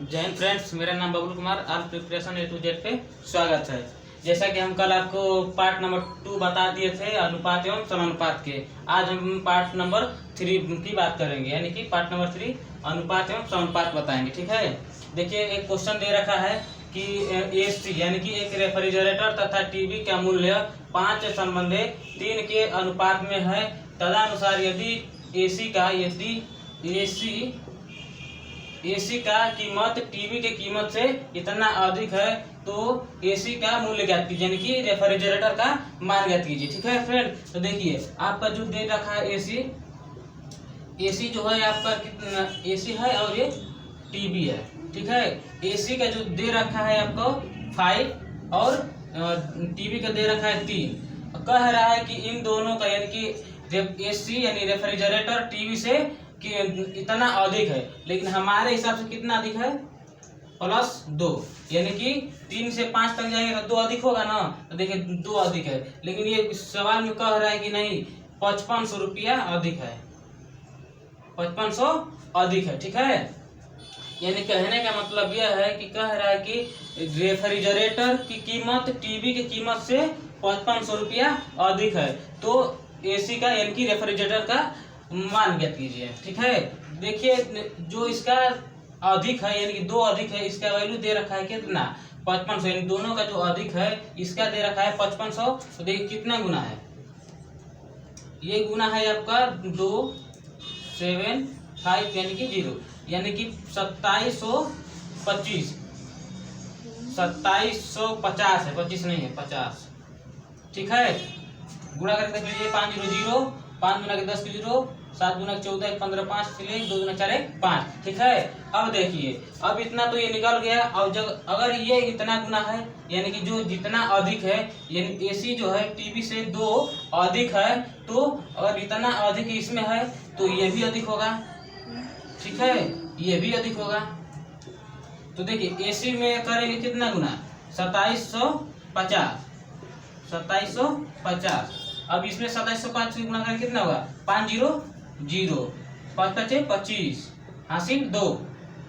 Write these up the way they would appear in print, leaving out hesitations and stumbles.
जय हिंद फ्रेंड्स, मेरा नाम बबलू कुमार। आज प्रिपरेशन A to Z पे स्वागत है। जैसा कि हम कल आपको पार्ट नंबर 2 बता दिए थे अनुपात एवं समानुपात के, आज हम पार्ट नंबर 3 की बात करेंगे, यानी कि पार्ट नंबर 3 अनुपात एवं समानुपात बताएंगे। ठीक है, देखिए एक क्वेश्चन दे रखा है कि AC यानी कि एक रेफ्रिजरेटर तथा टीवी का मूल्य 5 संबंधे 3 के अनुपात में है। तदनुसार यदि AC का कीमत टीवी के कीमत से इतना अधिक है तो AC का मूल्य ज्ञात कीजिए, यानी कि रेफ्रिजरेटर का मान ज्ञात कीजिए। ठीक है फ्रेंड, तो देखिए आपका जो दे रखा है AC जो है आपका कितना AC है और ये टीवी है। ठीक है, AC का जो दे रखा है आपको 5 और टीवी का दे रखा है 3। कह रहा है कि इन दोनों का यानी कि AC यानी रेफ्रिजरेटर टीवी से कि इतना अधिक है, लेकिन हमारे हिसाब से कितना अधिक है +2, यानी कि 3 से 5 तक जाएगा तो 2 अधिक होगा ना। तो देखिए 2 अधिक है, लेकिन ये सवाल में कह रहा है कि नहीं 5500 रुपया अधिक है, 5500 अधिक है। ठीक है, यानी कहने का मतलब यह है कि कह रहा है कि रेफ्रिजरेटर की कीमत टीवी की कीमत से 5500 रुपया अधिक है, तो AC का यानी कि रेफ्रिजरेटर का मान ज्ञात कीजिए। ठीक है, देखिए जो इसका अधिक है यानी कि 2 अधिक है, इसका वैल्यू दे रखा है कितना 5500, यानी दोनों का जो अधिक है इसका दे रखा है 5500। तो देखिए कितना गुना है, ये गुना है आपका 2 7 5 यानी कि 0, यानी कि 2725 2750 है, 25 नहीं है 50। ठीक है, गुणा करके देख लीजिए 5 0 0, 5 गुना के 10 के 0, 7 गुना के 14 1 15 5 चलिए 2 गुना 4 1 5। ठीक है, अब देखिए अब इतना तो ये निकल गया। और जब अगर ये इतना गुना है यानी कि जो जितना अधिक है यानी AC जो है टीवी से 2 अधिक है, तो अगर इतना अधिक इसमें है तो ये भी अधिक होगा। ठीक है, ये भी अधिक होगा। तो देखिए AC में करेंगे कितना गुना 2750, 2750। अब इसमें 2705 से गुणा करें कितना होगा 5 0 0, 5 5 25 हासिल 2,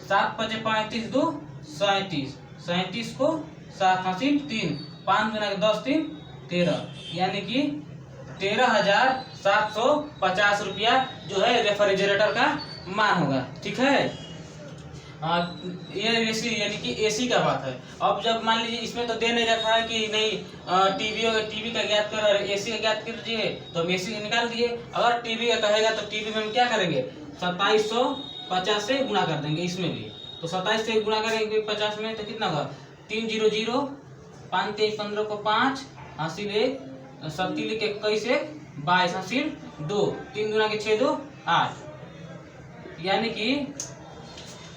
7 5 35 2 37, 37 को 7 हासिल 3, 5 गुना के 10 3 13, यानी कि 13,750 रुपया जो है रेफ्रिजरेटर का मान होगा। ठीक है, ये AC यानी कि AC का बात है। अब जब मान लीजिए इसमें तो दे नहीं रखा है कि नहीं टीवी का ज्ञात कर और AC का ज्ञात कीजिए, तो हम AC निकाल दिए। अगर टीवी का कहेगा तो टीवी में हम क्या करेंगे 2750 से गुणा कर देंगे इसमें भी। तो 27 से गुणा करेंगे 50 में तो कितना होगा 3 0 0, 5 3 15 को 5 हासिल 1, 7 लिख 21 1 22 हासिल 2, 3 गुना के 6 2 8, यानी कि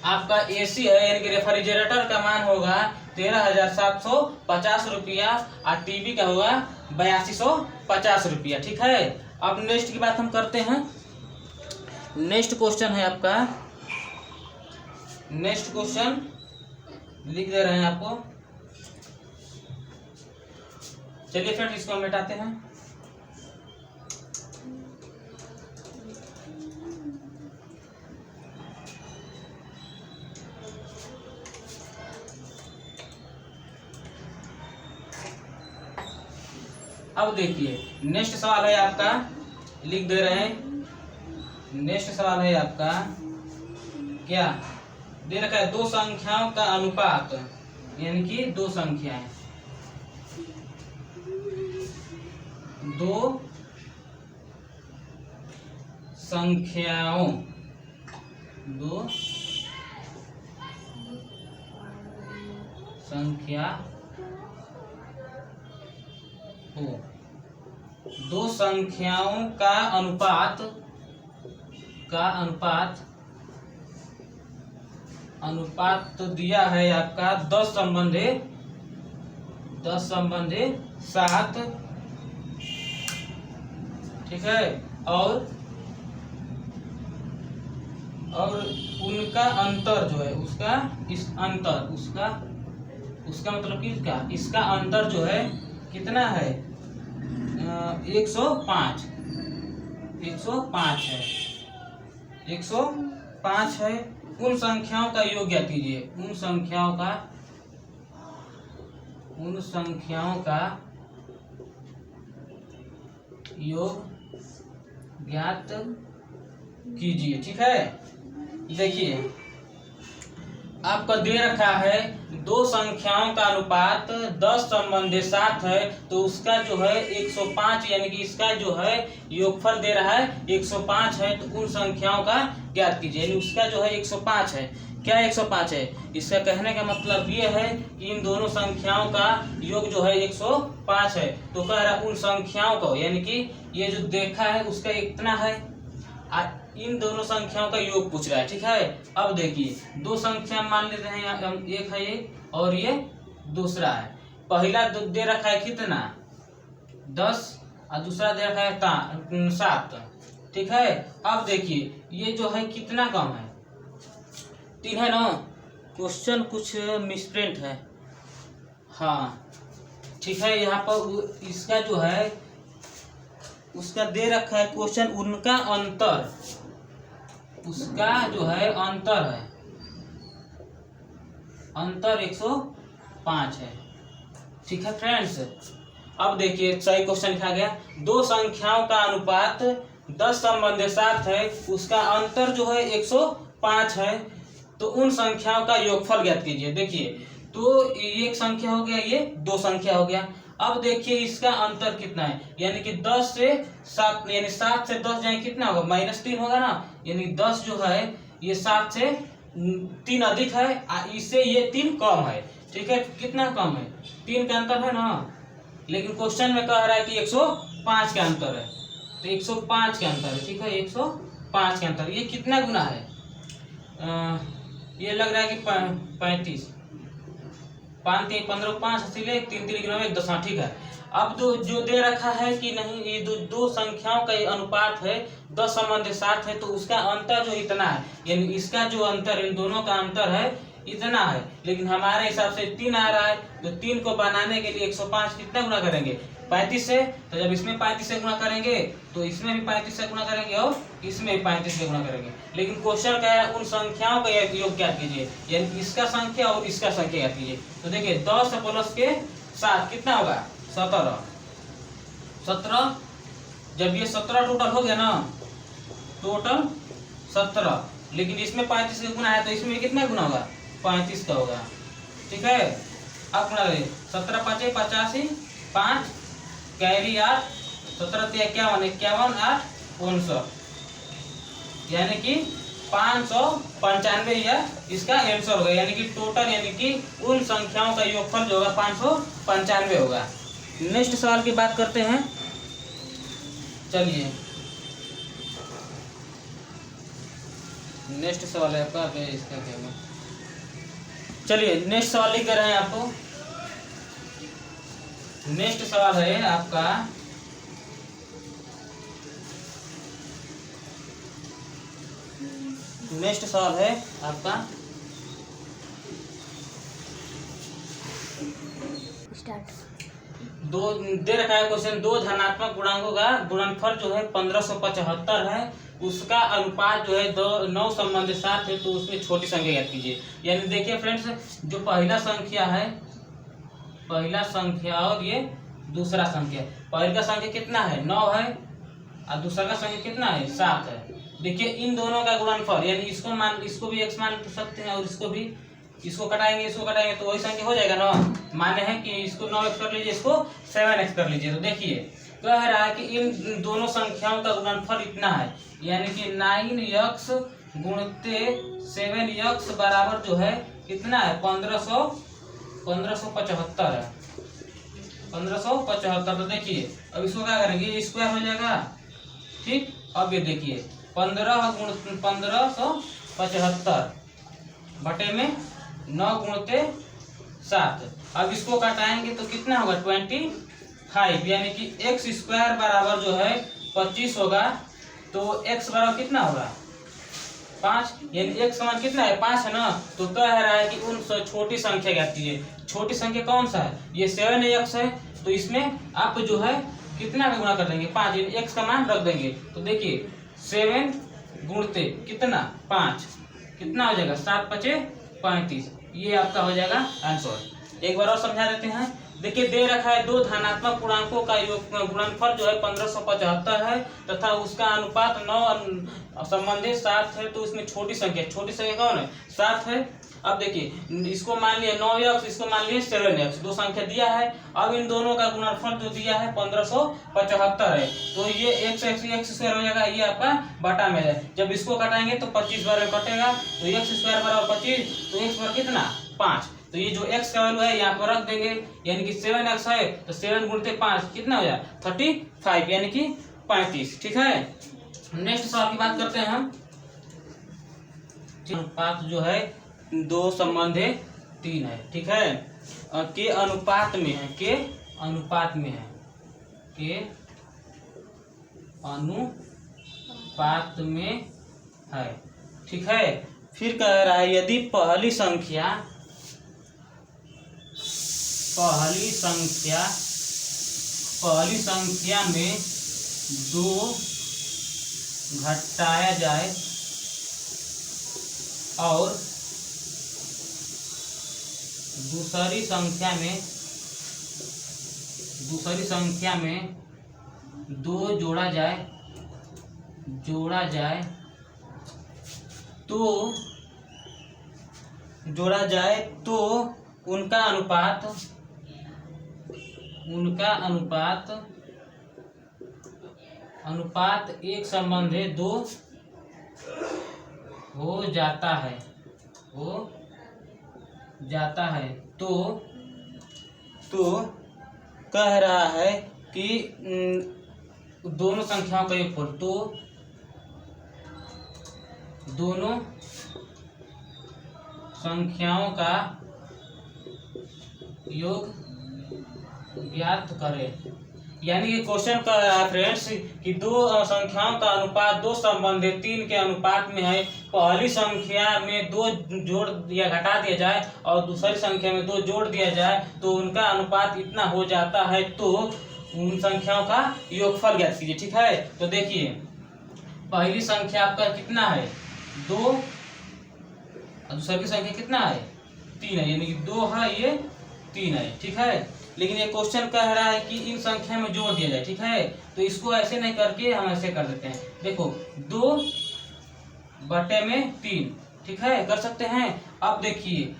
आपका AC है यानी कि रेफ्रिजरेटर का मान होगा 13,750 रुपया और टीवी का होगा 8250 रुपया। ठीक है, अब नेक्स्ट की बात हम करते हैं। नेक्स्ट क्वेश्चन है आपका, नेक्स्ट क्वेश्चन लिख दे रहे हैं आपको। चलिए फ्रेंड्स इसको हम मिटाते हैं। अब देखिए नेक्स्ट सवाल है आपका, लिख दे रहे हैं। नेक्स्ट सवाल है आपका, क्या दे रखा है 2 संख्याओं का अनुपात, यानी कि 2 संख्याएं, 2 संख्याओं 2 संख्या हो 2 संख्याओं का अनुपात तो दिया है आपका 10 संबंधे 7। ठीक है, और उनका अंतर जो है उसका मतलब कि इसका अंतर जो है कितना है 105 है, 105 है। उन संख्याओं का योग ज्ञात कीजिए। उन संख्याओं का योग ज्ञात कीजिए। ठीक है, देखिए आपका दे रखा है दो संख्याओं का अनुपात 10 संबंधी 7 है, तो उसका जो है 105 यानी कि इसका जो है योगफल दे रहा है 105 है, तो उन संख्याओं का ज्ञात कीजिए। यानी उसका जो है 105 है। क्या 105 है? इसका कहने का मतलब ये है कि इन दोनों संख्याओं का योग जो है 105 है। तो कह रहा उन संख्याओं को, यानी कि ये जो देखा है उसका इतना है, इन दोनों संख्याओं का योग पूछ रहा है। ठीक है, अब देखिए दो संख्या मान लेते हैं, एक है ये और ये दूसरा है। पहला दे रखा है कितना 10 और दूसरा दे रखा है 7। ठीक है, अब देखिए ये जो है कितना कम है 3 है ना। क्वेश्चन कुछ मिसप्रिंट है। हाँ ठीक है, यहाँ पर इसका जो है उसका दे रखा है क्वेश्चन, उनका अंतर, उसका जो है अंतर है, अंतर 105 है। ठीक है फ्रेंड्स, अब देखिए सही क्वेश्चन लिखा गया, दो संख्याओं का अनुपात 10 संबंधी 7 है, उसका अंतर जो है 105 है, तो उन संख्याओं का योगफल ज्ञात कीजिए। देखिए तो एक संख्या हो गया, ये दो संख्या हो गया। अब देखिए इसका अंतर कितना है, यानी कि 10 से 7, यानी 7 से 10 जाए कितना होगा -3 होगा ना। यानी 10 जो है ये 7 से 3 अधिक है, इससे ये 3 कम है। ठीक है, कितना कम है 3 का अंतर है ना, लेकिन क्वेश्चन में कह रहा है कि 105 का अंतर है, तो 105 का अंतर है। ठीक है, 105 का अंतर, ये कितना गुना है ये लग रहा है कि 35, 5 3 15 5 इसीलिए 3 3 गिनों में 1 10। ठीक है, अब जो दे रखा है कि नहीं ये दो संख्याओं का अनुपात है 10 संबंधी 7 है, तो उसका अंतर जो इतना है, यानी इसका जो अंतर इन दोनों का अंतर है इतना है, लेकिन हमारे हिसाब से 3 आ रहा है, तो 3 को बनाने के लिए 105 कितना गुना करेंगे 35 से। तो जब इसमें 35 से गुना करेंगे तो इसमें भी 35 से गुना करेंगे और इसमें भी 35 से गुना करेंगे। लेकिन क्वेश्चन क्या है, उन संख्याओं का योग ज्ञात कीजिए, यानी इसका संख्या और इसका संख्या ज्ञात कीजिए। तो देखिए 10 प्लस के 7 कितना होगा 17। जब ये 17 टोटल हो गया ना, टोटल 17, लेकिन इसमें 35 से गुना है तो इसमें कितना गुना होगा 35 का होगा। ठीक है, अब गुना 17 5 85, 5 कैरी 8, 17 51 51 8 59, यानी कि 595 यह इसका आंसर होगा। यानी कि टोटल, यानी कि उन संख्याओं का योगफल जो होगा 595 होगा। नेक्स्ट सवाल की बात करते हैं। चलिए नेक्स्ट सवाल है आपका, इसका क्या है, चलिए नेक्स्ट सवाल लिख रहे हैं आपको। नेक्स्ट सवाल है आपका, नेक्स्ट सवाल है आपका स्टार्ट। दो दे रखा है क्वेश्चन, दो धनात्मक गुणांकों का गुणनफल जो है 1575 है, उसका अनुपात जो है 9 संबंधी 7 है, तो उसमें छोटी संख्या ज्ञात कीजिए। यानी देखिए फ्रेंड्स, जो पहला संख्या है, पहला संख्या और ये दूसरा संख्या, पहले का संख्या कितना है 9 है और दूसरा का संख्या कितना है 7 है। देखिए इन दोनों का गुणनफल, यानी इसको भी x मान सकते हैं और इसको भी, इसको कटाएंगे तो वही संख्या हो जाएगा ना। माने है कि इसको 9x कर लीजिए, इसको 7x कर लीजिए। तो देखिए कह रहा है कि इन दोनों संख्याओं का गुणनफल इतना है, यानी कि 9x गुणित 7x बराबर जो है कितना है 1575 है, 1575। तो देखिए अब इसको क्या करेंगे, स्क्वायर हो जाएगा। ठीक, अब ये देखिए 15 गुणित 1575 बटे में 9 गुणित 7। अब इसको घटाएंगे तो कितना होगा 25, यानी कि x स्क्वायर बराबर जो है 25 होगा। तो x बराबर कितना होगा 5, यानी x का मान कितना है 5 है ना। तो कह रहा है कि उन छोटी संख्या ज्ञात कीजिए। छोटी संख्या कौन सा है, ये 7x है, तो इसमें आप जो है कितना का गुणा कर देंगे 5, यानी x का मान रख देंगे। तो देखिए 7 गुणित कितना 5, कितना हो जाएगा 7 पचे 35। ये आपका हो जाएगा आंसर। एक बार और समझा देते हैं। देखिए दे रखा है दो धनात्मक पूर्णांकों का योग गुणनफल जो है 1575 है तथा उसका अनुपात 9 संबंधित 7 है। तो इसमें छोटी संख्या कौन है 7 है। अब देखिए इसको मान लिया 9x, इसको मान लिया 7x, दो संख्या दिया है। अब इन दोनों का गुणनफल जो दिया है 1575 है। तो ये x स्क्वायर हो जाएगा, ये आपका बटा में है। जब इसको कटाएंगे तो 25 बार कटेगा, तो x स्क्वायर बराबर 25, तो x पर कितना 5। तो ये जो x का वैल्यू है यहाँ पर रख देंगे, यानी कि 7x है तो 7 गुणित 5 कितना हो जाए 35, यानी कि 35। ठीक है, नेक्स्ट सवाल की बात करते हैं हम। अनुपात जो है 2 संबंधे 3 है। ठीक है, के अनुपात में है, के अनुपात में है, के अनुपात में है। ठीक है, फिर कह रहा है यदि पहली संख्या में 2 घटाया जाए और दूसरी संख्या में 2 जोड़ा जाए तो उनका अनुपात 1 संबंधे 2 हो जाता है। तो कह रहा है कि दोनों संख्याओं का योगफल, तो दोनों संख्याओं का योग ज्ञात करें। यानी कि क्वेश्चन कर रहा है फ्रेंड्स कि दो संख्याओं का अनुपात 2 संबंधी 3 के अनुपात में है। पहली संख्या में 2 जोड़ या घटा दिया जाए और दूसरी संख्या में 2 जोड़ दिया जाए तो उनका अनुपात इतना हो जाता है। तो उन संख्याओं का योगफल ज्ञात कीजिए। ठीक है, तो देखिए पहली संख्या आपका कितना है 2 और दूसरी संख्या कितना है 3 है, यानी कि 2 है ये 3 है। ठीक है, लेकिन ये क्वेश्चन कह रहा है कि इन संख्या में जोड़ दिया जाए। ठीक है, तो इसको ऐसे नहीं करके हम ऐसे कर देते हैं। देखो 2 बटे में 3, ठीक है, कर सकते हैं। अब देखिए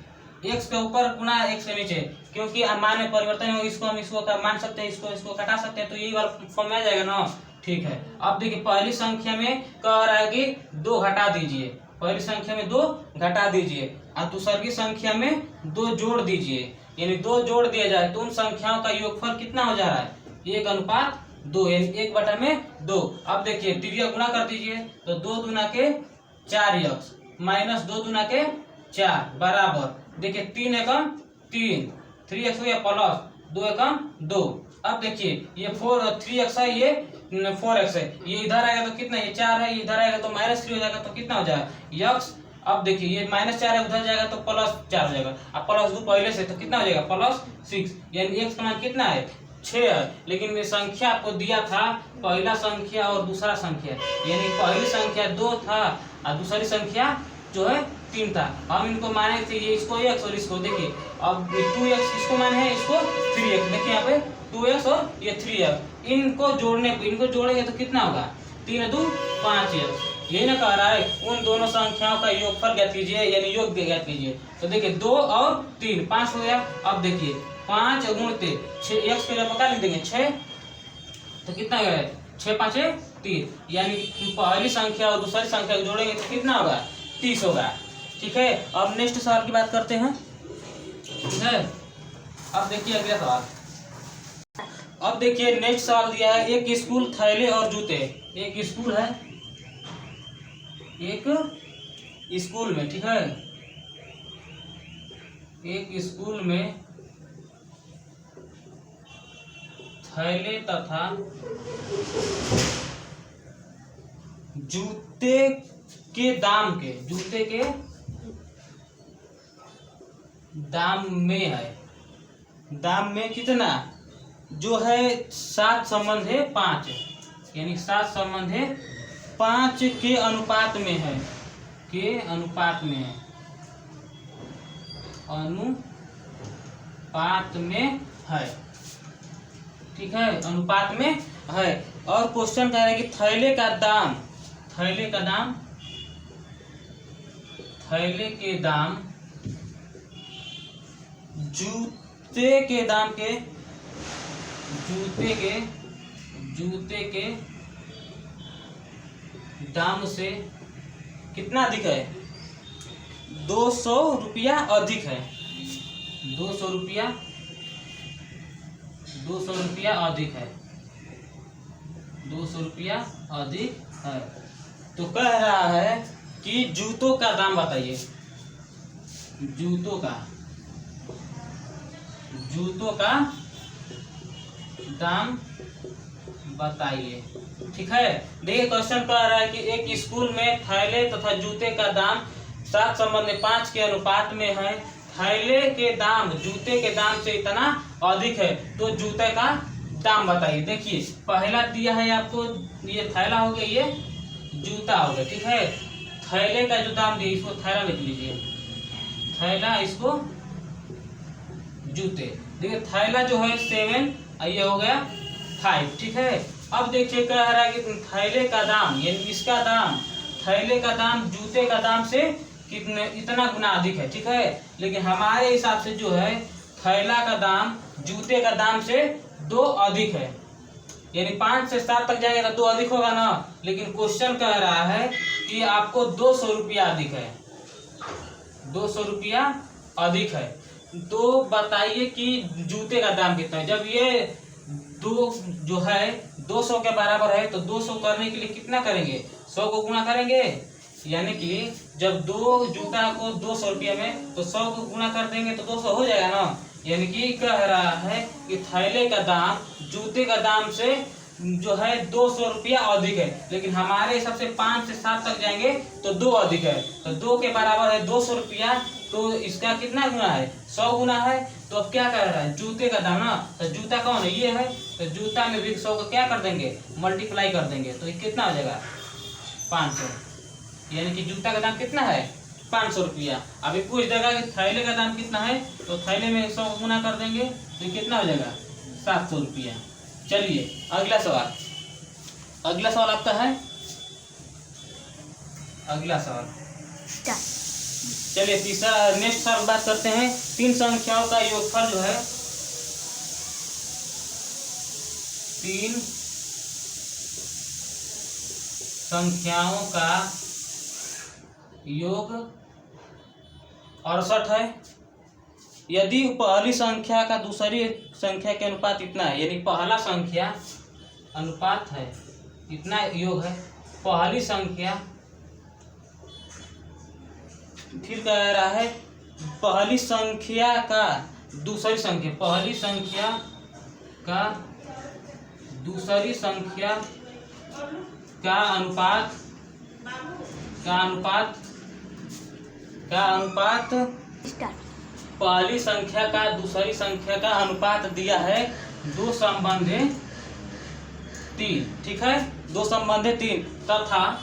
x के ऊपर गुना x के नीचे, क्योंकि मान में परिवर्तन हो, इसको हम इसको मान सकते हैं, इसको कटा सकते हैं, तो यही वाला फॉर्म में आ जाएगा ना। ठीक है, अब देखिए पहली संख्या में कह रहा है कि 2 घटा दीजिए, पहली संख्या में 2 घटा दीजिए और दूसरी संख्या में 2 जोड़ दीजिए, यानी 2 जोड़ दिया जाए तो उन संख्याओं का योगफल कितना हो जा रहा है 1 अनुपात 2, यानी 1 बटा में 2। अब देखिए तिर्यक गुणा कर दीजिए, तो 2 दूना के 4x माइनस 2 दूना के 4 बराबर, देखिए 3 एकम 3, 3x हो गया प्लस 2 एकम 2। अब देखिए ये 3x है, ये 4x है, ये इधर आएगा तो कितना, ये 4 है, ये इधर आएगा तो -3 हो जाएगा, तो कितना हो जाएगा x। अब देखिए ये -4 है, उधर जाएगा तो +4 हो जाएगा, अब +2 पहले से तो कितना हो जाएगा +6, यानी x का मान कितना है 6 है। लेकिन ये संख्या आपको दिया था पहला संख्या और दूसरा संख्या, यानी पहली संख्या 2 था और दूसरी संख्या जो है 3 था। हम इनको माने थे, ये इसको x और इसको, देखिए अब 2x इसको माने हैं, इसको 3x, देखिए यहाँ पे 2x और ये 3x, इनको जोड़ेंगे तो कितना होगा 3 2 5x। यही ना कह रहा है उन दोनों संख्याओं का योगफल ज्ञात कीजिए, यानी योग ज्ञात कीजिए। तो देखिए 2 और 3 5 हो गया। अब देखिए 5 गुणित 6 x के जगह लिख देंगे 6, तो कितना हो गया 6 5 3, यानी पहली संख्या और दूसरी संख्या को जोड़ेंगे तो कितना होगा 30 होगा। ठीक है, अब नेक्स्ट सवाल की बात करते हैं। ठीक है, अब देखिए अगला सवाल। अब देखिए नेक्स्ट सवाल दिया है, एक स्कूल थैले और जूते, एक स्कूल है, एक स्कूल में, ठीक है, एक स्कूल में थैले तथा जूते के दाम में है, दाम में कितना जो है 7 संबंध है 5, यानी 7 संबंध है 5 के अनुपात में है, के अनुपात में है, अनुपात में है, ठीक है, अनुपात में है। और क्वेश्चन कह रहा है कि थैले का दाम जूते के दाम से कितना अधिक है? 200 रुपया अधिक है। 200 रुपया अधिक है। 200 रुपया अधिक है। तो कह रहा है कि जूतों का दाम बताइए। जूतों का दाम बताइए, ठीक है। देखिए क्वेश्चन कह रहा है कि एक स्कूल में थैले तथा जूते का दाम 7:5 के अनुपात में है। थैले के दाम जूते के दाम से इतना अधिक है, तो जूते का दाम बताइए। देखिए पहला दिया है आपको, ये थैला हो गया, ये जूता हो गया, ठीक है। थैले का जो दाम दिया, इसको थैला लिख लीजिए, थैला, इसको जूते। देखिए थैला जो है 7, ये हो गया 5, ठीक है। अब देखिए कह रहा है कि थैले का दाम, यानी इसका दाम, थैले का दाम जूते का दाम से इतना गुना अधिक है, ठीक है। लेकिन हमारे हिसाब से जो है थैला का दाम जूते का दाम से 2 अधिक है, यानी 5 से 7 तक जाएगा तो 2 अधिक होगा ना। लेकिन क्वेश्चन कह रहा है कि आपको 200 रुपया अधिक है, 200 रुपया अधिक है। तो बताइए कि जूते का दाम कितना है। जब ये 2 जो है 200 के बराबर है, तो 200 करने के लिए कितना करेंगे? 100 को गुणा करेंगे, यानी कि जब 2 जूता को 200 रुपये में, तो 100 को गुणा कर देंगे तो 200 हो जाएगा ना। यानी कि कह रहा है कि थैले का दाम जूते का दाम से जो है 200 रुपया अधिक है। लेकिन हमारे हिसाब से 5 से 7 तक जाएंगे तो 2 अधिक है, तो 2 के बराबर है 200 रुपया, तो इसका कितना गुना है? 100 गुना है। तो अब क्या कर रहा है? जूते का दाम ना, तो जूता कौन है? ये है, तो जूता में भी 100 को क्या कर देंगे? मल्टीप्लाई कर देंगे, तो ये कितना हो जाएगा? 500। यानी कि जूता का दाम कितना है? 500 रुपया। अभी पूछ देगा कि थैले का दाम कितना है, तो थैले में 100 गुना कर देंगे, तो कितना हो जाएगा? 700 रुपया। चलिए अगला सवाल, अगला सवाल आपका है, अगला सवाल। चलिए तीसरा, नेक्स्ट सवाल बात करते हैं। 3 संख्याओं का योगफल जो है, 3 संख्याओं का योग 68 है। यदि पहली संख्या का दूसरी संख्या के अनुपात इतना है, यानी पहला संख्या अनुपात है इतना योग है, पहली संख्या, फिर कह रहा है पहली संख्या का दूसरी संख्या, पहली संख्या का दूसरी संख्या का अनुपात पहली संख्या का दूसरी संख्या का अनुपात दिया है 2/3, ठीक है, 2/3, तथा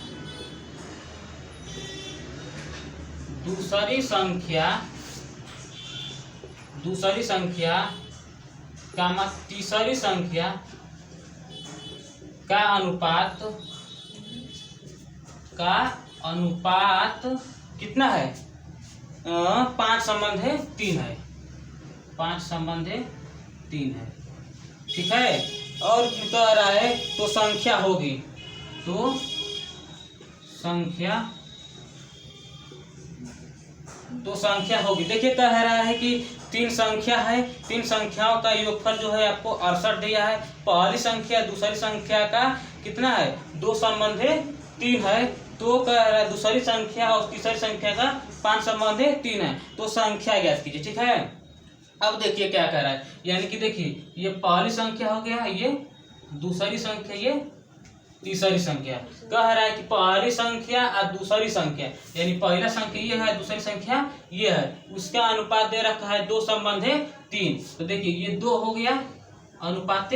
दूसरी संख्या का तीसरी संख्या का अनुपात कितना है? 5/3 है, 5/3 है, ठीक है। और कह रहा है तो संख्या होगी, तो संख्या होगी। देखिए कह रहा है कि 3 संख्या है, 3 संख्याओं का योगफल जो है आपको 68 दिया है। पहली संख्या दूसरी संख्या का कितना है? 2/3 है। तो कह रहा है दूसरी संख्या और तीसरी संख्या का 5/3 है, तो संख्या ज्ञात कीजिए, ठीक है। अब देखिए क्या कह रहा है, यानी कि देखिए ये पहली संख्या हो गया, ये दूसरी संख्या, ये तीसरी संख्या। कह रहा है कि पहली संख्या और दूसरी संख्या, यानी पहला संख्या ये है, दूसरी संख्या ये है, उसका अनुपात दे रखा है 2/3। तो देखिए ये 2 हो गया, अनुपात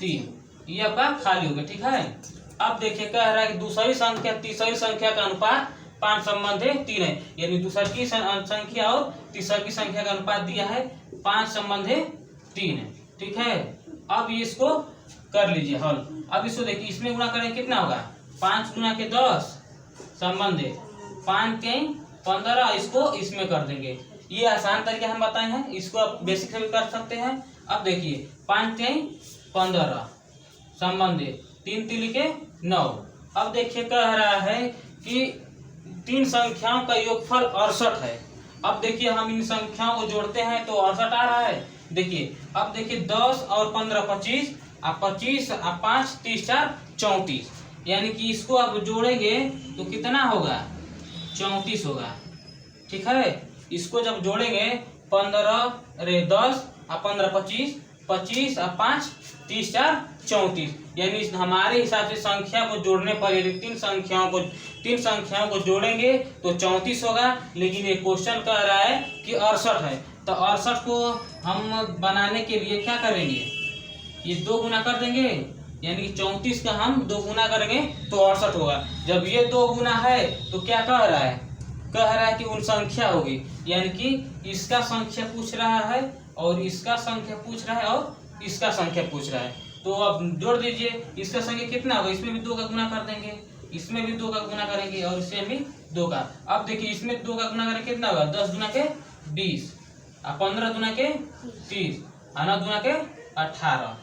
3, ये आपका खाली हो गया, ठीक है। अब देखिए कह रहा है कि दूसरी संख्या तीसरी संख्या का अनुपात 5 संबंध है 3 है, यानी दूसर की संख्या और तीसर की संख्या का अनुपात दिया है 5 संबंध है 3 है। ठीक है, अब इसको कर लीजिए हल। अब इसको देखिए, इसमें गुणा करें कितना होगा, 5 गुना के 10 संबंध है 5 के 15, इसको इसमें कर देंगे। ये आसान तरीका हम बताए हैं, इसको आप बेसिक से भी कर सकते हैं। अब देखिए 5 के 15 संबंध है 3 3 के 9। अब देखिए कह रहा है कि 3 संख्याओं का योगफल 68 है। अब देखिए हम इन संख्याओं को जोड़ते हैं तो 68 आ रहा है। देखिए अब देखिए 10 और 15 25, अब 25 अब 5 30 4 34, यानी कि इसको आप जोड़ेंगे तो कितना होगा, 34 होगा। ठीक है, इसको जब जोड़ेंगे 15 अरे 10 और 15 25, 25 और 5 30 4 34, यानी हमारे हिसाब से संख्या को जोड़ने पर यदि तीन संख्याओं को जोड़ेंगे तो 34 होगा। लेकिन ये क्वेश्चन कह रहा है कि 68 है, तो 68 को हम बनाने के लिए क्या करेंगे, ये 2 गुना कर देंगे, यानी कि 34 का हम 2 गुना करेंगे तो 68 होगा। जब ये 2 गुना है तो क्या कह रहा है, कह रहा है कि उन संख्या होगी, यानी कि इसका संख्या पूछ रहा है और इसका संख्या पूछ रहा है और इसका संख्या पूछ रहा है। तो अब जोड़ दीजिए, इसका संख्या कितना होगा, इसमें भी 2 का गुना कर देंगे, इसमें भी 2 का गुना करेंगे और इसमें भी 2 का। अब देखिए इसमें 2 का गुना करें कितना होगा, 10 गुना के 20 और 15 गुना के 30 और 9 गुना के 18,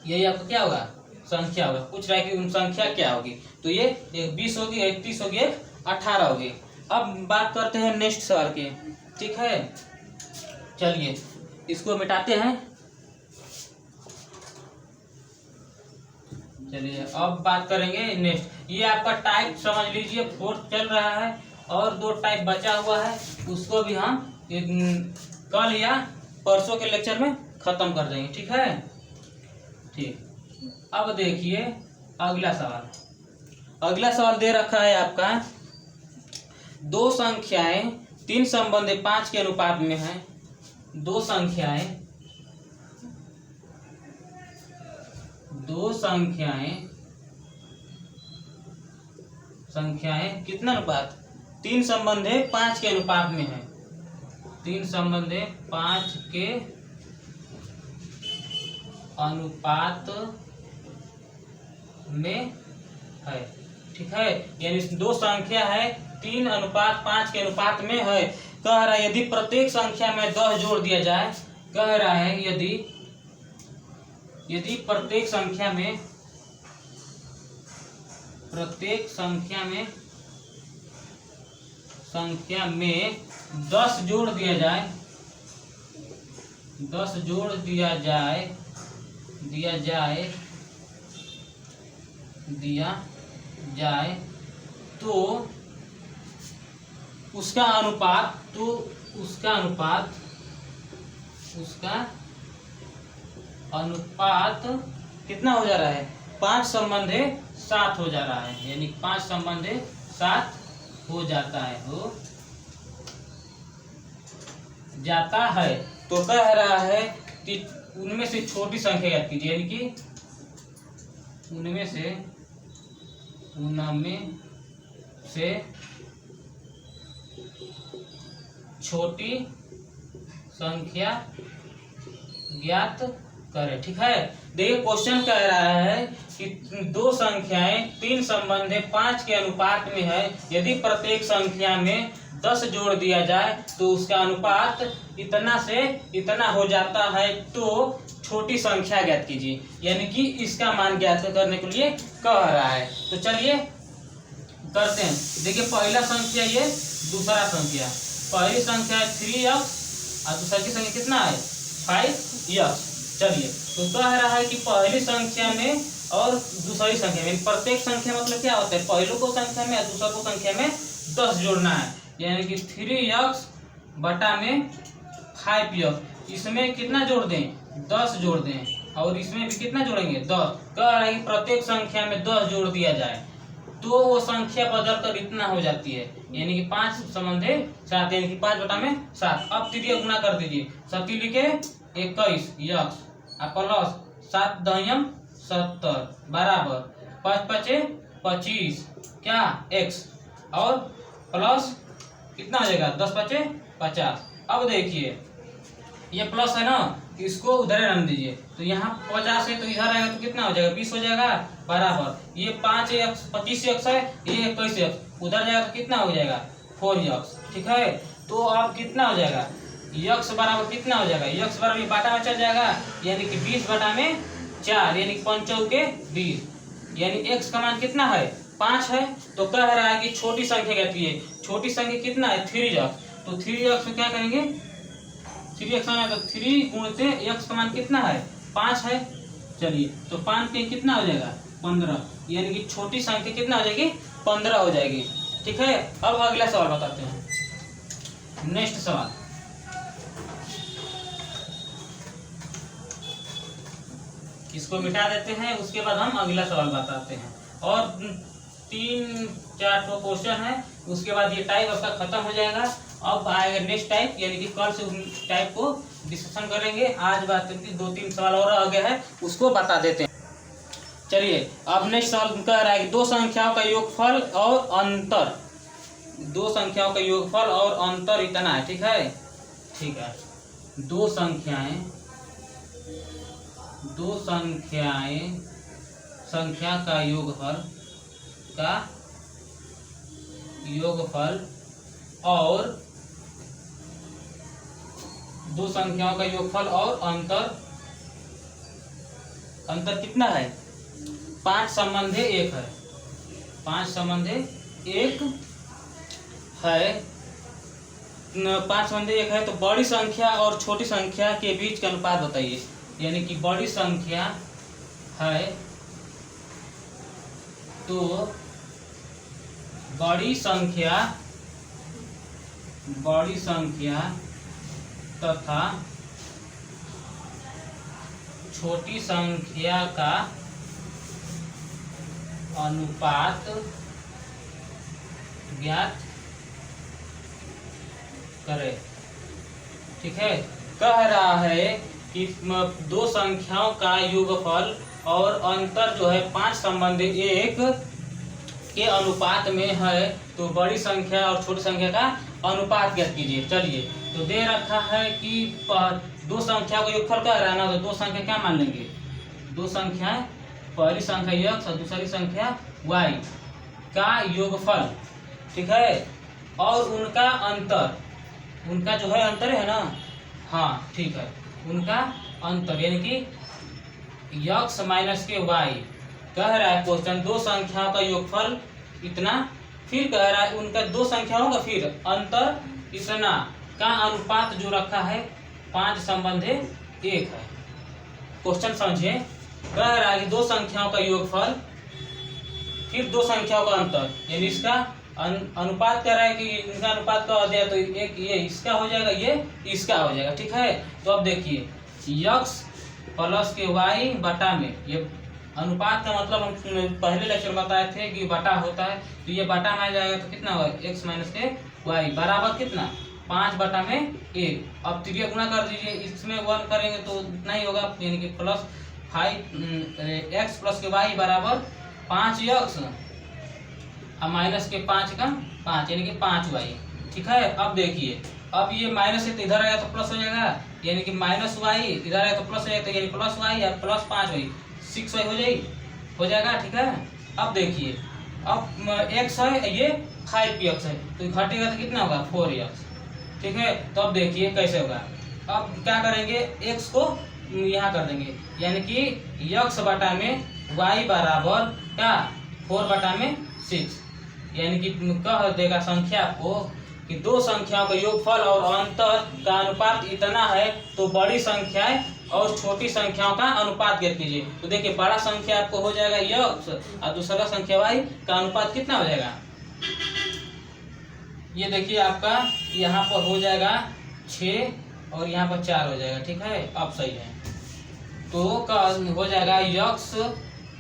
यही आपका क्या होगा, संख्या होगा। पूछ रहा है कि उन संख्या क्या होगी, तो ये एक 20 होगी, एक 30 होगी, एक 18 होगी। अब बात करते हैं नेक्स्ट सवाल की। ठीक है, चलिए इसको मिटाते हैं। चलिए अब बात करेंगे नेक्स्ट। ये आपका टाइप समझ लीजिए 4 चल रहा है और 2 टाइप बचा हुआ है, उसको भी हम कल या परसों के लेक्चर में खत्म कर देंगे। ठीक है, ठीक। अब देखिए अगला सवाल। अगला सवाल दे रखा है आपका, 2 संख्याएं 3 संबंध 5 के अनुपात में है। 2 संख्याएं कितना अनुपात, 3 संबंध 5 के अनुपात में है। 3 संबंध 5 के अनुपात में है। ठीक है, यानी 2 संख्या है 3 अनुपात 5 के अनुपात में है। कह रहा है यदि प्रत्येक संख्या में 10 जोड़ दिया जाए, कह रहा है यदि प्रत्येक संख्या में 10 जोड़ दिया जाए, 10 जोड़ दिया जाए तो उसका अनुपात कितना हो जा रहा है, 5 संबंध 7 हो जा रहा है, यानी 5 संबंध 7 हो जाता है, तो कह रहा है कि उनमें से छोटी संख्या ज्ञात कीजिए, यानी कि उनमें से छोटी संख्या ज्ञात करें। ठीक है, देखिए क्वेश्चन कह रहा है कि 2 संख्याएं 3 संबंध 5 के अनुपात में है। यदि प्रत्येक संख्या में 10 जोड़ दिया जाए तो उसका अनुपात इतना से इतना हो जाता है, तो छोटी संख्या ज्ञात कीजिए, यानी कि इसका मान ज्ञात करने के लिए कह रहा है। तो चलिए करते हैं। देखिए पहला संख्या ये, दूसरा संख्या, पहली संख्या है 3x और दूसरा की संख्या कितना है 5x। चलिए तो कह रहा है कि पहली संख्या में और दूसरी संख्या में, प्रत्येक संख्या मतलब क्या होता है, पहले को संख्या में और दूसरा को संख्या में 10 जोड़ना है, यानी कि 3x बटा में 5x। इसमें कितना जोड़ दें, 10 जोड़ दें, और इसमें भी कितना जोड़ेंगे 10। कह रहा है कि प्रत्येक संख्या में 10 जोड़ दिया जाए तो वो संख्या बदलकर इतना हो जाती है, यानी कि 5 संबंध 7, यानी कि 5 बटा में 7। अब तृतीय गुना कर दीजिए, 7 लिखे 21 यक्स प्लस 7 दहम 70 बराबर 5 5 25 क्या x। और प्लस कितना हो जाएगा 10 पचे 50। अब देखिए ये प्लस है ना, इसको उधर रहने दीजिए, तो यहाँ 50 है तो इधर आएगा तो कितना हो जाएगा 20 हो जाएगा बराबर। ये 25x है, ये 21x उधर जाएगा तो कितना हो जाएगा 4x। ठीक है, तो अब कितना हो जाएगा x बराबर कितना हो जाएगा, x बराबर ये बाटा में चल जाएगा, यानी कि 20 बटा में 4 यानी 5 चौके 20, यानी x का मान कितना है 5 है। तो कह रहा है कि छोटी संख्या कहती है, छोटी संख्या कितना है 3x, तो 3x में क्या करेंगे 3x में, तो 3 गुणते x का मान कितना है 5 है। चलिए तो 5 के कितना हो जाएगा 15, यानी कि छोटी संख्या कितना हो जाएगी 15 हो जाएगी। ठीक है, अब अगला सवाल बताते हैं। नेक्स्ट सवाल, इसको मिटा देते हैं, उसके बाद हम अगला सवाल बताते हैं। और 3-4 क्वेश्चन है, उसके बाद ये टाइप आपका खत्म हो जाएगा। अब आएगा नेक्स्ट टाइप, यानी कि कल से उस टाइप को डिस्कशन करेंगे। आज बात करके 2-3 सवाल और आ गया है, उसको बता देते हैं। चलिए अब नेक्स्ट सवाल कह रहा है कि दो संख्याओं का योगफल और अंतर, दो संख्याओं का योगफल और अंतर इतना है। ठीक है, ठीक है, दो संख्याएं संख्या का योगफल और दो संख्याओं का योगफल और अंतर कितना है 5 संबंधे 1 है, 5 संबंधे 1 है, 5 संबंधे 1 है। तो बड़ी संख्या और छोटी संख्या के बीच का अनुपात बताइए, यानी कि बड़ी संख्या है तो बड़ी संख्या तथा छोटी संख्या का अनुपात ज्ञात करें। ठीक है, कह रहा है कि दो संख्याओं का योगफल और अंतर जो है 5 संबंधी 1 के अनुपात में है, तो बड़ी संख्या और छोटी संख्या का अनुपात ज्ञात कीजिए। चलिए तो दे रखा है कि दो संख्या का योगफल कह रहा है ना, तो दो संख्या क्या मान लेंगे, दो संख्या, पहली संख्या x और दूसरी संख्या y का योगफल। ठीक है, और उनका अंतर, उनका जो है अंतर है ना, हाँ ठीक है, उनका अंतर यानी कि x माइनस के y। कह रहा है क्वेश्चन दो संख्याओं का योगफल इतना, फिर कह रहा है उनका दो संख्याओं का फिर अंतर इतना का अनुपात जो रखा है 5 संबंधे 1 है। क्वेश्चन समझिए, कह रहा है कि दो संख्याओं का योगफल फिर दो संख्याओं का अंतर, यानी इसका अनुपात कह रहा है कि इनका अनुपात का हो जाए तो एक ये इसका हो जाएगा, ये इसका हो जाएगा। ठीक है, तो अब देखिए x प्लस के y बटा में, ये अनुपात का मतलब हम पहले लेक्चर में बताए थे कि बटा होता है, तो ये बटा में आ जाएगा तो कितना होगा x माइनस के y बराबर कितना 5 बटा में 1। अब त्रिज्या गुणा कर दीजिए, इसमें 1 करेंगे तो इतना ही होगा, यानी कि प्लस 5x प्लस के y बराबर 5x अब माइनस के 5 का 5 यानी कि 5y। ठीक है, अब देखिए अब ये माइनस है तो इधर आएगा तो प्लस हो जाएगा, यानी कि माइनस y, इधर आएगा तो प्लस हो जाएगा, यानी प्लस y या प्लस 5y 6y हो जाएगा। ठीक है, अब देखिए अब x है, ये 5x है, तो घटेगा तो कितना होगा 4x। ठीक है, तो अब देखिए कैसे होगा, अब क्या करेंगे x को यहाँ कर देंगे, यानी कि x बटा में y बराबर क्या 4 बटा में 6, यानी कि कह देगा संख्या आपको कि दो संख्याओं का योगफल और अंतर का अनुपात इतना है, तो बड़ी संख्याएं और छोटी संख्याओं का अनुपात ज्ञात कीजिए। तो देखिए बड़ा संख्या आपको हो जाएगा x और दूसरा संख्या y का अनुपात कितना हो जाएगा, ये देखिए आपका यहाँ पर हो जाएगा 6 और यहाँ पर 4 हो जाएगा। ठीक है, अब सही है, तो हो जाएगा x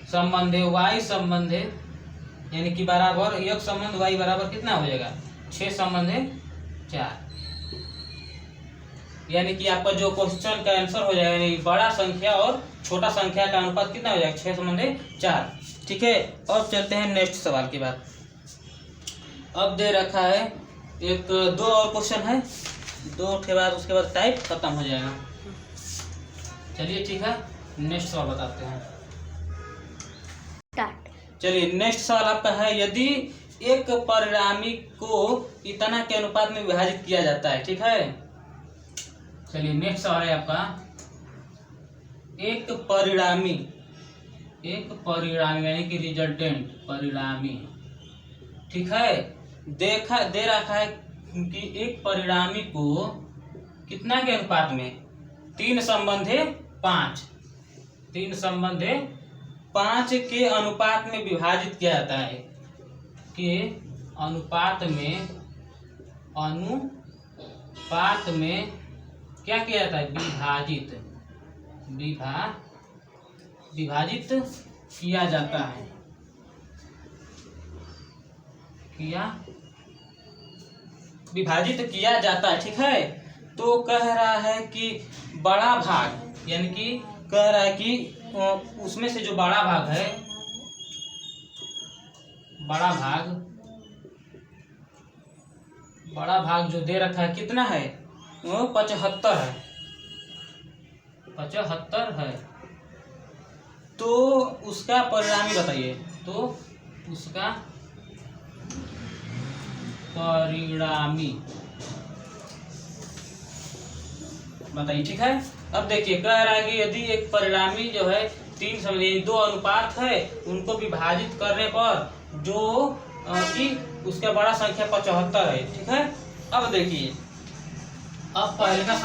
संबंधे y संबंधे, यानी कि बराबर x संबंध y बराबर कितना हो जाएगा 6 संबंधे 4, यानी कि आपका जो क्वेश्चन का आंसर हो जाएगा, यानी बड़ा संख्या और छोटा संख्या का अनुपात कितना हो जाएगा 6 संबंधे 4। ठीक है, अब चलते हैं नेक्स्ट सवाल की बात। अब दे रखा है एक दो और क्वेश्चन है, दो के बाद उसके बाद टाइप खत्म हो जाएगा। चलिए ठीक है, नेक्स्ट सवाल बताते हैं। चलिए नेक्स्ट सवाल आपका है, यदि एक परिणामी को इतना के अनुपात में विभाजित किया जाता है, ठीक है। चलिए नेक्स्ट सवाल है आपका, एक परिणामी यानी कि रिजल्टेंट परिणामी, ठीक है, दे रखा है कि एक परिणामी को कितना के अनुपात में 3:5 के अनुपात में विभाजित किया जाता है, के अनुपात में क्या किया जाता है, विभाजित किया जाता है, विभाजित किया जाता है, ठीक है। तो कह रहा है कि बड़ा भाग, यानी कि कह रहा है कि उसमें से जो बड़ा भाग है, बड़ा भाग जो दे रखा है कितना है, वो 75 है। तो उसका परिणामी बताइए, तो उसका परिणामी बताइए, ठीक है। अब देखिए कह रहा है कि यदि एक परिणामी जो है 3 दो अनुपात है, उनको विभाजित करने पर जो कि उसका बड़ा संख्या 75 है, ठीक है। अब देखिए, अब पहले का संख्या